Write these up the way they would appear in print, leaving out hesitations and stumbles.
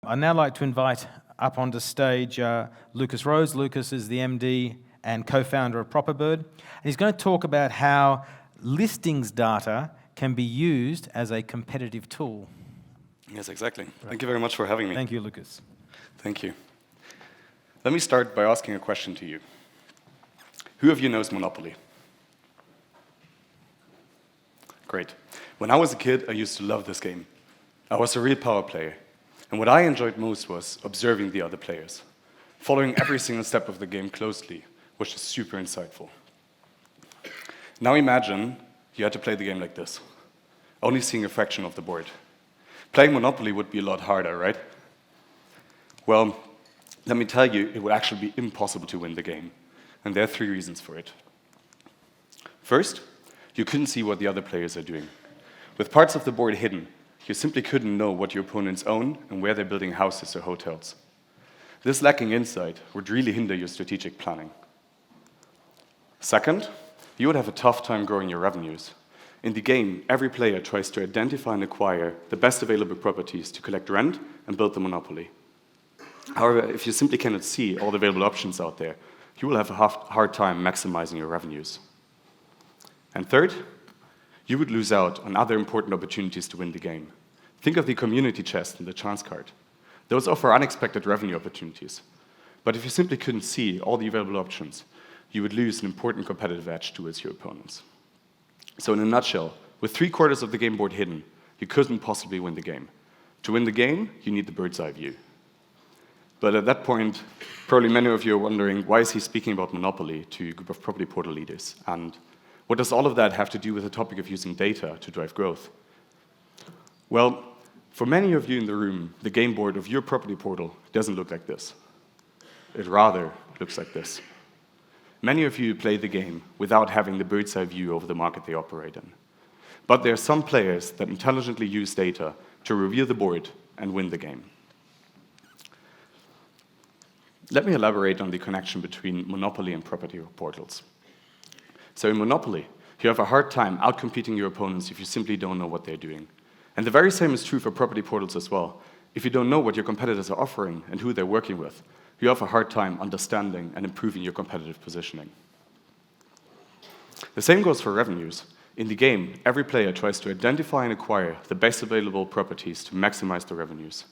I'd now like to invite up onto stage Lukas Rose. Lukas is the MD and co-founder of ProperBird. And he's going to talk about how listings data can be used as a competitive tool. Yes, exactly. Thank you very much for having me. Thank you, Lukas. Thank you. Let me start by asking a question to you. Who of you knows Monopoly? Great. When I was a kid, I used to love this game. I was a real power player. And what I enjoyed most was observing the other players. Following every single step of the game closely was just super insightful. Now imagine you had to play the game like this, only seeing a fraction of the board. Playing Monopoly would be a lot harder, right? Well, let me tell you, it would actually be impossible to win the game. And there are 3 reasons for it. First, you couldn't see what the other players are doing. With parts of the board hidden, you simply couldn't know what your opponents own and where they're building houses or hotels. This lacking insight would really hinder your strategic planning. Second, you would have a tough time growing your revenues. In the game, every player tries to identify and acquire the best available properties to collect rent and build the monopoly. However, if you simply cannot see all the available options out there, you will have a hard time maximizing your revenues. And third, you would lose out on other important opportunities to win the game. Think of the community chest and the chance card. Those offer unexpected revenue opportunities. But if you simply couldn't see all the available options, you would lose an important competitive edge towards your opponents. So in a nutshell, with 3/4 of the game board hidden, you couldn't possibly win the game. To win the game, you need the bird's eye view. But at that point, probably many of you are wondering, why is he speaking about Monopoly to a group of property portal leaders? And what does all of that have to do with the topic of using data to drive growth? Well, for many of you in the room, the game board of your property portal doesn't look like this. It rather looks like this. Many of you play the game without having the bird's eye view over the market they operate in. But there are some players that intelligently use data to review the board and win the game. Let me elaborate on the connection between Monopoly and property portals. So in Monopoly, you have a hard time outcompeting your opponents if you simply don't know what they're doing. And the very same is true for property portals as well. If you don't know what your competitors are offering and who they're working with, you have a hard time understanding and improving your competitive positioning. The same goes for revenues. In the game, every player tries to identify and acquire the best available properties to maximize the revenues.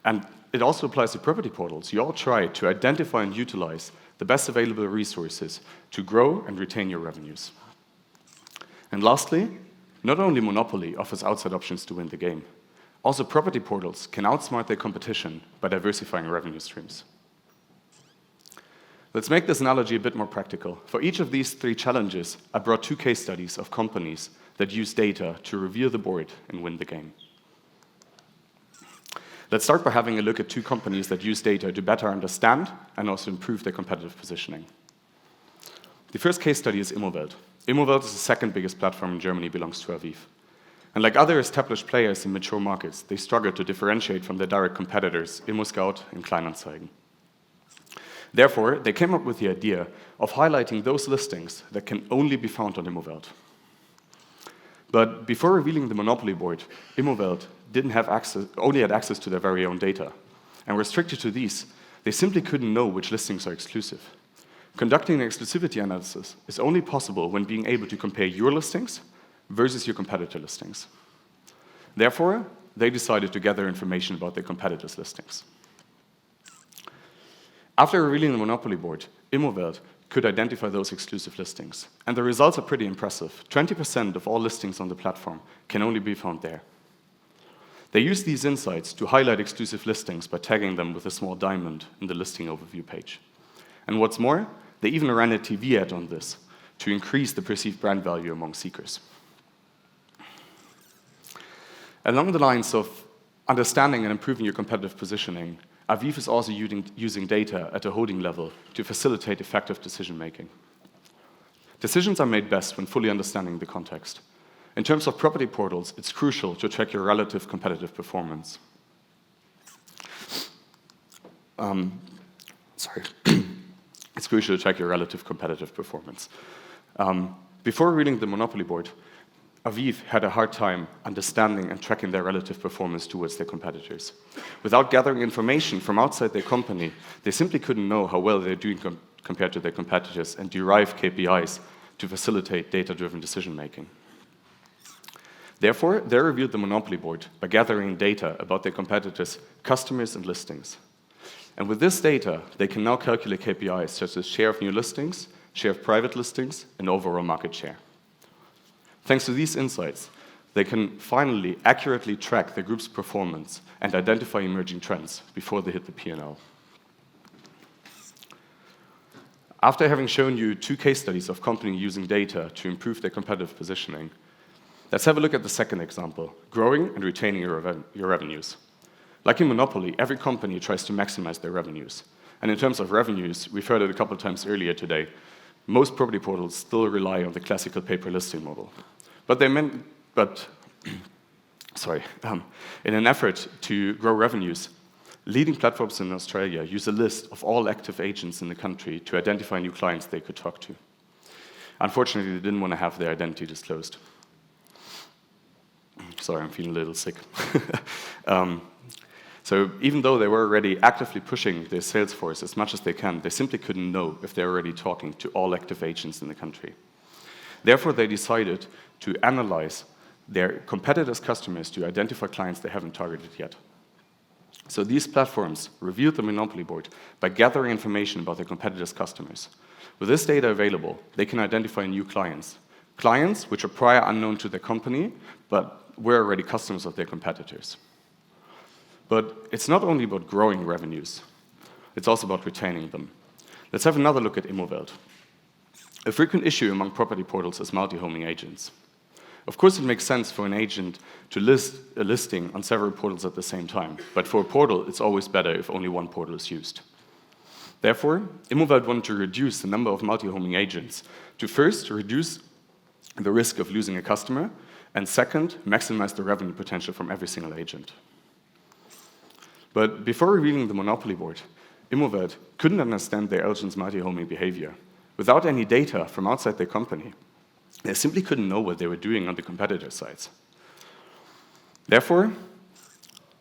And it also applies to property portals. You all try to identify and utilize the best available resources to grow and retain your revenues. And lastly, not only Monopoly offers outside options to win the game, also property portals can outsmart their competition by diversifying revenue streams. Let's make this analogy a bit more practical. For each of these 3 challenges, I brought 2 case studies of companies that use data to review the board and win the game. Let's start by having a look at 2 companies that use data to better understand and also improve their competitive positioning. The first case study is Immowelt. Immowelt is the 2nd biggest platform in Germany, belongs to Aviv. And like other established players in mature markets, they struggle to differentiate from their direct competitors, ImmoScout and Kleinanzeigen. Therefore, they came up with the idea of highlighting those listings that can only be found on Immowelt. But before revealing the monopoly board, Immowelt only had access to their very own data. And restricted to these, they simply couldn't know which listings are exclusive. Conducting an exclusivity analysis is only possible when being able to compare your listings versus your competitor listings. Therefore, they decided to gather information about their competitors' listings. After revealing the monopoly board, Immowelt could identify those exclusive listings. And the results are pretty impressive. 20% of all listings on the platform can only be found there. They used these insights to highlight exclusive listings by tagging them with a small diamond in the listing overview page. And what's more, they even ran a TV ad on this to increase the perceived brand value among seekers. Along the lines of understanding and improving your competitive positioning, Aviv is also using data at a holding level to facilitate effective decision-making. Decisions are made best when fully understanding the context. In terms of property portals, it's crucial to track your relative competitive performance. It's crucial to track your relative competitive performance. Before reading the monopoly board, Aviv had a hard time understanding and tracking their relative performance towards their competitors. Without gathering information from outside their company, they simply couldn't know how well they're doing compared to their competitors and derive KPIs to facilitate data-driven decision-making. Therefore, they reviewed the monopoly board by gathering data about their competitors' customers and listings. And with this data, they can now calculate KPIs such as share of new listings, share of private listings, and overall market share. Thanks to these insights, they can finally accurately track the group's performance and identify emerging trends before they hit the P&L. After having shown you 2 case studies of companies using data to improve their competitive positioning, let's have a look at the second example, growing and retaining your revenues. Like in Monopoly, every company tries to maximize their revenues. And in terms of revenues, we've heard it a couple of times earlier today, most property portals still rely on the classical pay-per listing model. In an effort to grow revenues, leading platforms in Australia use a list of all active agents in the country to identify new clients they could talk to. Unfortunately, they didn't want to have their identity disclosed. Sorry, I'm feeling a little sick. So even though they were already actively pushing their sales force as much as they can, they simply couldn't know if they're already talking to all active agents in the country. Therefore, they decided to analyze their competitors' customers to identify clients they haven't targeted yet. So these platforms reviewed the monopoly board by gathering information about their competitors' customers. With this data available, they can identify new clients which are prior unknown to their company, but were already customers of their competitors. But it's not only about growing revenues, it's also about retaining them. Let's have another look at Immowelt. A frequent issue among property portals is multi-homing agents. Of course, it makes sense for an agent to list a listing on several portals at the same time, but for a portal, it's always better if only one portal is used. Therefore, Immowelt wanted to reduce the number of multi-homing agents to first reduce the risk of losing a customer, and second, maximize the revenue potential from every single agent. But before revealing the monopoly board, Immowelt couldn't understand their agents' multi-homing behavior. Without any data from outside their company, they simply couldn't know what they were doing on the competitor sites. Therefore,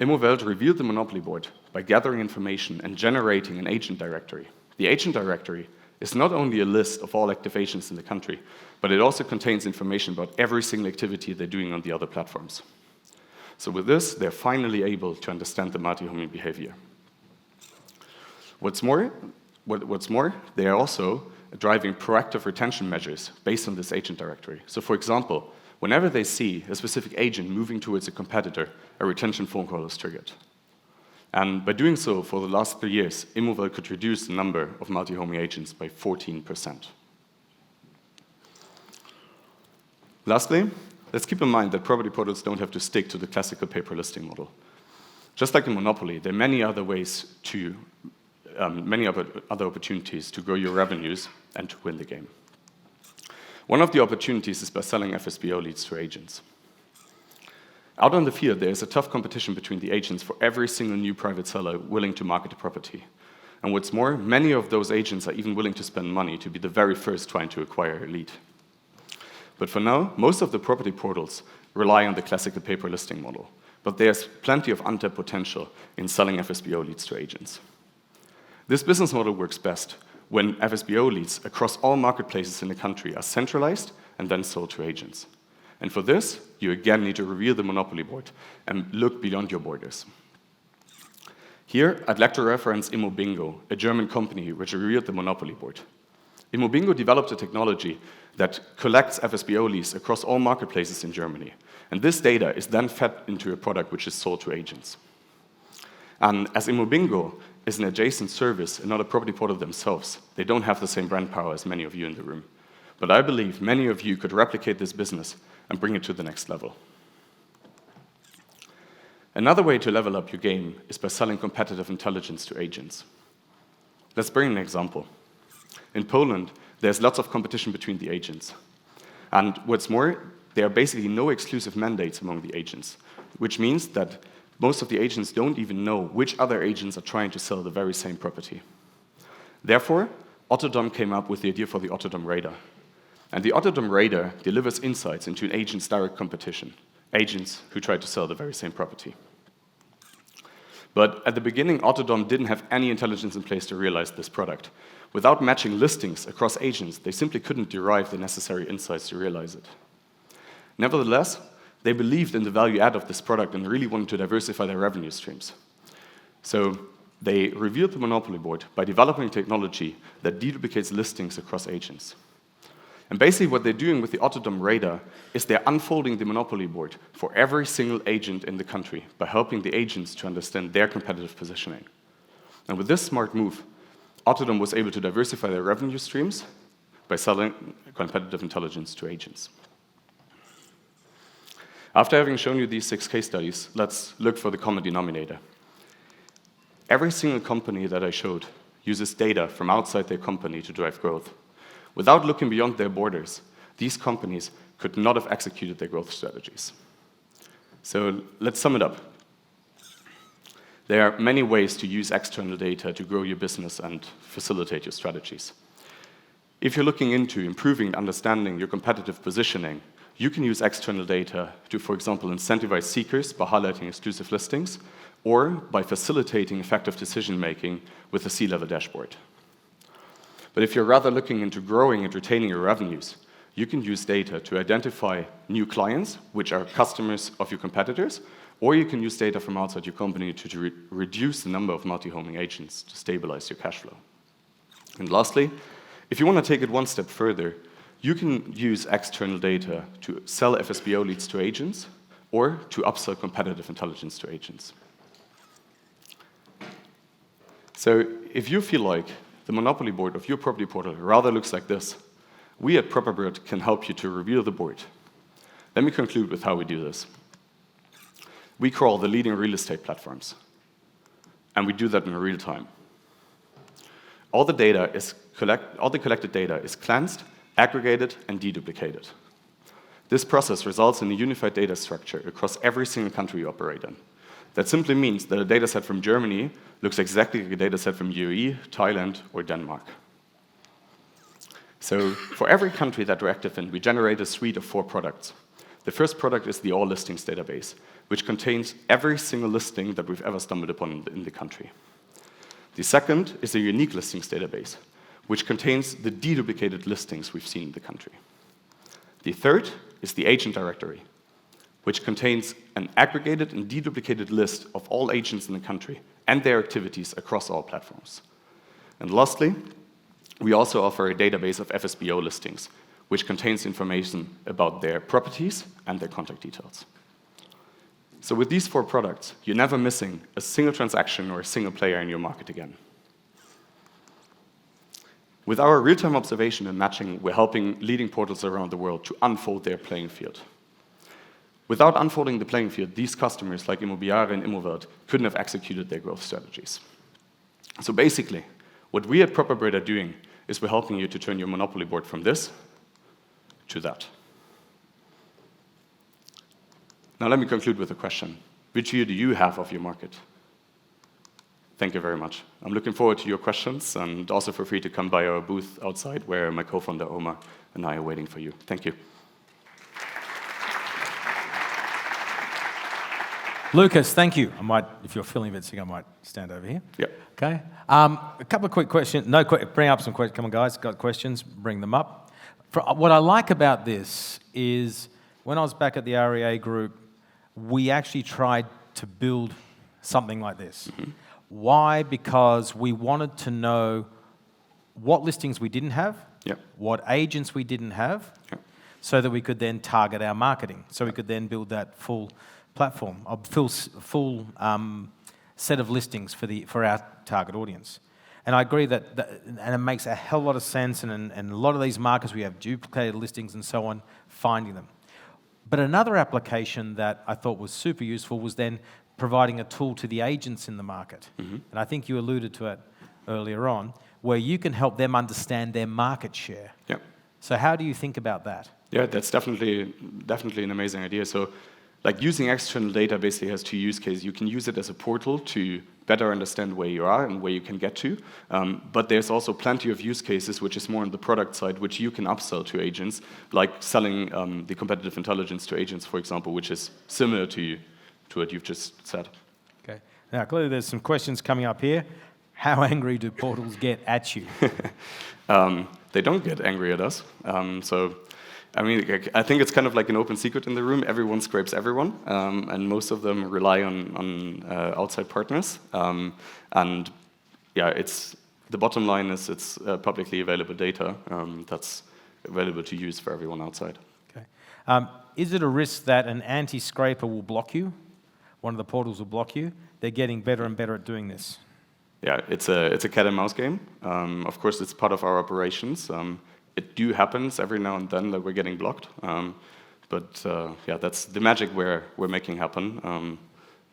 Immowelt reviewed the monopoly board by gathering information and generating an agent directory. The agent directory is not only a list of all active agents in the country, but it also contains information about every single activity they're doing on the other platforms. So with this, they're finally able to understand the multi-homing behavior. What's more, they are also driving proactive retention measures based on this agent directory. So for example, whenever they see a specific agent moving towards a competitor, a retention phone call is triggered. And by doing so, for the last 3 years, Immowelt could reduce the number of multi-homing agents by 14%. Lastly, let's keep in mind that property portals don't have to stick to the classical pay-per listing model. Just like in Monopoly, there are many other opportunities to grow your revenues and to win the game. One of the opportunities is by selling FSBO leads to agents. Out on the field, there is a tough competition between the agents for every single new private seller willing to market a property. And what's more, many of those agents are even willing to spend money to be the very first trying to acquire a lead. But for now, most of the property portals rely on the classical pay-per listing model. But there's plenty of untapped potential in selling FSBO leads to agents. This business model works best when FSBO leads across all marketplaces in the country are centralized and then sold to agents. And for this, you again need to review the monopoly board and look beyond your borders. Here, I'd like to reference ImmoBingo, a German company which reviewed the monopoly board. ImmoBingo developed a technology that collects FSBO leads across all marketplaces in Germany. And this data is then fed into a product which is sold to agents. And as ImmoBingo is an adjacent service and not a property portal themselves, they don't have the same brand power as many of you in the room. But I believe many of you could replicate this business and bring it to the next level. Another way to level up your game is by selling competitive intelligence to agents. Let's bring an example. In Poland, there's lots of competition between the agents. And what's more, there are basically no exclusive mandates among the agents, which means that most of the agents don't even know which other agents are trying to sell the very same property. Therefore, Autodom came up with the idea for the Autodom radar. And the Autodom radar delivers insights into an agent's direct competition, agents who try to sell the very same property. But at the beginning, Autodom didn't have any intelligence in place to realize this product. Without matching listings across agents, they simply couldn't derive the necessary insights to realize it. Nevertheless, they believed in the value add of this product and really wanted to diversify their revenue streams. So they revealed the monopoly board by developing technology that deduplicates listings across agents. And basically what they're doing with the Autodom radar is they're unfolding the monopoly board for every single agent in the country by helping the agents to understand their competitive positioning. And with this smart move, Autodom was able to diversify their revenue streams by selling competitive intelligence to agents. After having shown you these 6 case studies, let's look for the common denominator. Every single company that I showed uses data from outside their company to drive growth. Without looking beyond their borders, these companies could not have executed their growth strategies. So let's sum it up. There are many ways to use external data to grow your business and facilitate your strategies. If you're looking into improving and understanding your competitive positioning, you can use external data to, for example, incentivize seekers by highlighting exclusive listings or by facilitating effective decision-making with a C-level dashboard. But if you're rather looking into growing and retaining your revenues, you can use data to identify new clients, which are customers of your competitors, or you can use data from outside your company to reduce the number of multi-homing agents to stabilize your cash flow. And lastly, if you want to take it one step further, you can use external data to sell FSBO leads to agents or to upsell competitive intelligence to agents. So if you feel like the monopoly board of your property portal rather looks like this, we at ProperBird can help you to reveal the board. Let me conclude with how we do this. We crawl the leading real estate platforms, and we do that in real time. All the collected data is cleansed, aggregated, and deduplicated. This process results in a unified data structure across every single country you operate in. That simply means that a dataset from Germany looks exactly like a dataset from UAE, Thailand, or Denmark. So for every country that we're active in, we generate a suite of 4 products. The first product is the All Listings database, which contains every single listing that we've ever stumbled upon in the country. The second is a Unique Listings database, which contains the deduplicated listings we've seen in the country. The third is the Agent Directory, which contains an aggregated and deduplicated list of all agents in the country and their activities across all platforms. And lastly, we also offer a database of FSBO listings, which contains information about their properties and their contact details. So with these 4 products, you're never missing a single transaction or a single player in your market again. With our real-time observation and matching, we're helping leading portals around the world to unfold their playing field. Without unfolding the playing field, these customers like Immobiliare and Immowelt couldn't have executed their growth strategies. So basically, what we at ProperBird are doing is we're helping you to turn your monopoly board from this to that. Now let me conclude with a question. Which view do you have of your market? Thank you very much. I'm looking forward to your questions, and also feel free to come by our booth outside where my co-founder Omar and I are waiting for you. Thank you. Lukas, thank you. I might, if you're feeling a bit sick, I might stand over here. Yeah. Okay. A couple of quick questions. Bring up some questions. Come on, guys. Got questions? Bring them up. What I like about this is when I was back at the REA group, we actually tried to build something like this. Mm-hmm. Why? Because we wanted to know what listings we didn't have, what agents we didn't have, so that we could then target our marketing. So we could then build that full platform, a full set of listings for our target audience. And I agree that and it makes a hell of a lot of sense, and a lot of these markets, we have duplicated listings and so on, finding them. But another application that I thought was super useful was then providing a tool to the agents in the market. Mm-hmm. And I think you alluded to it earlier on, where you can help them understand their market share. Yeah. So how do you think about that? Yeah, that's definitely an amazing idea. So like using external data basically has two use cases. You can use it as a portal to better understand where you are and where you can get to. But there's also plenty of use cases, which is more on the product side, which you can upsell to agents, like selling the competitive intelligence to agents, for example, which is similar to what you've just said. Okay. Now, clearly there's some questions coming up here. How angry do portals get at you? They don't get angry at us. I mean, I think it's kind of like an open secret in the room. Everyone scrapes everyone, and most of them rely on outside partners. And yeah, the bottom line is it's publicly available data that's available to use for everyone outside. Okay. Is it a risk that an anti-scraper will block you? One of the portals will block you? They're getting better and better at doing this. Yeah, it's a cat and mouse game. Of course, it's part of our operations. It happens every now and then that we're getting blocked, but yeah, that's the magic we're making happen.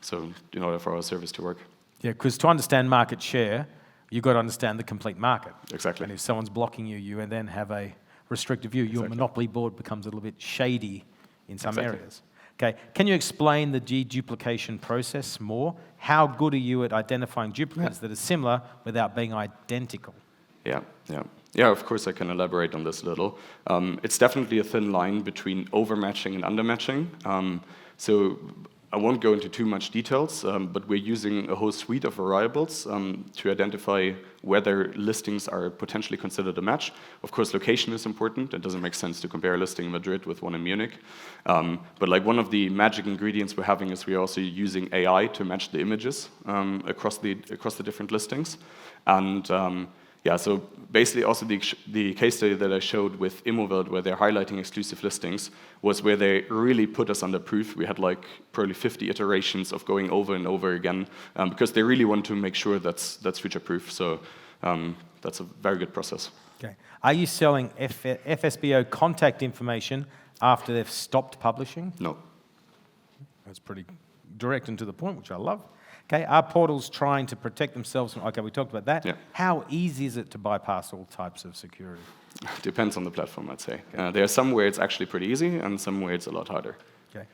So in order for our service to work. Yeah, because to understand market share, you've got to understand the complete market. Exactly. And if someone's blocking you, you then have a restrictive view. Your monopoly board becomes a little bit shady in some areas. Okay, can you explain the deduplication process more? How good are you at identifying duplicates that are similar without being identical? Yeah, of course I can elaborate on this a little. It's definitely a thin line between overmatching and undermatching. So I won't go into too much details, but we're using a whole suite of variables to identify whether listings are potentially considered a match. Of course, location is important. It doesn't make sense to compare a listing in Madrid with one in Munich. But like one of the magic ingredients we're having is we're also using AI to match the images across the different listings. And yeah, so basically also the case study that I showed with Immowelt, where they're highlighting exclusive listings, was where they really put us under proof. We had like probably 50 iterations of going over and over again, because they really want to make sure that's future-proof. So that's a very good process. Okay. Are you selling FSBO contact information after they've stopped publishing? No. That's pretty direct and to the point, which I love. Okay, are portals trying to protect themselves from, okay, we talked about that. Yeah. How easy is it to bypass all types of security? Depends on the platform, I'd say. There are some where it's actually pretty easy and some where it's a lot harder. Okay.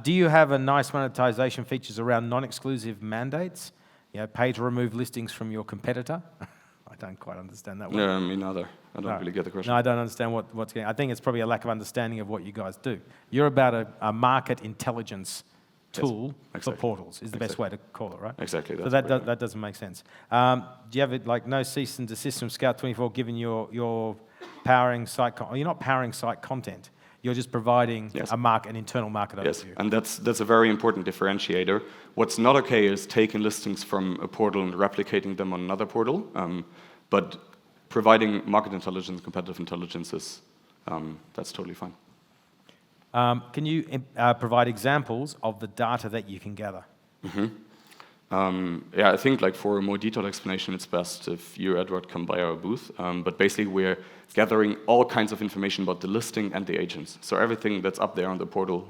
Do you have a nice monetization features around non-exclusive mandates? You know, pay to remove listings from your competitor? I don't quite understand that one. No, me neither. I don't really get the question. No, I don't understand what's going on. I think it's probably a lack of understanding of what you guys do. You're about a market intelligence tool for portals is the best way to call it, right? Exactly. So that doesn't make sense. Do you have like no cease and desist from Scout24 given you're powering site you're not powering site content. You're just providing an internal market overview. Yes, and that's a very important differentiator. What's not okay is taking listings from a portal and replicating them on another portal, but providing market intelligence, competitive intelligence is that's totally fine. Can you provide examples of the data that you can gather? Yeah, I think like for a more detailed explanation, it's best if you, Edward, come by our booth. But basically, we're gathering all kinds of information about the listing and the agents. So everything that's up there on the portal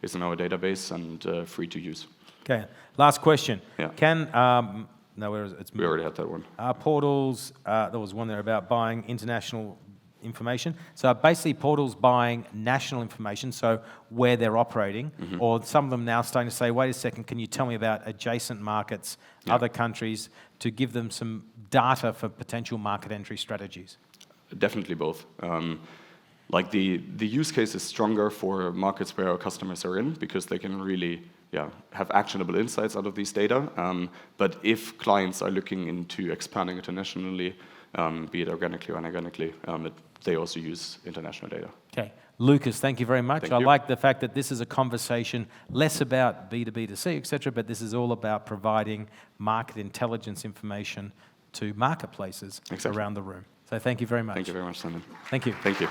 is in our database and free to use. Okay. Last question. Yeah. No, where is it? We already had that one. Portals. There was one there about buying international information. So basically portals buying national information, so where they're operating, or some of them now starting to say, wait a second, can you tell me about adjacent markets, other countries, to give them some data for potential market entry strategies? Definitely both. Like the use case is stronger for markets where our customers are in because they can really have actionable insights out of these data. But if clients are looking into expanding internationally, be it organically or inorganically, they also use international data. Okay. Lukas, thank you very much. Thank I you. like the fact that this is a conversation less about B2B2C, etc., but this is all about providing market intelligence information to marketplaces around the room. So thank you very much. Thank you very much, Simon. Thank you. Thank you.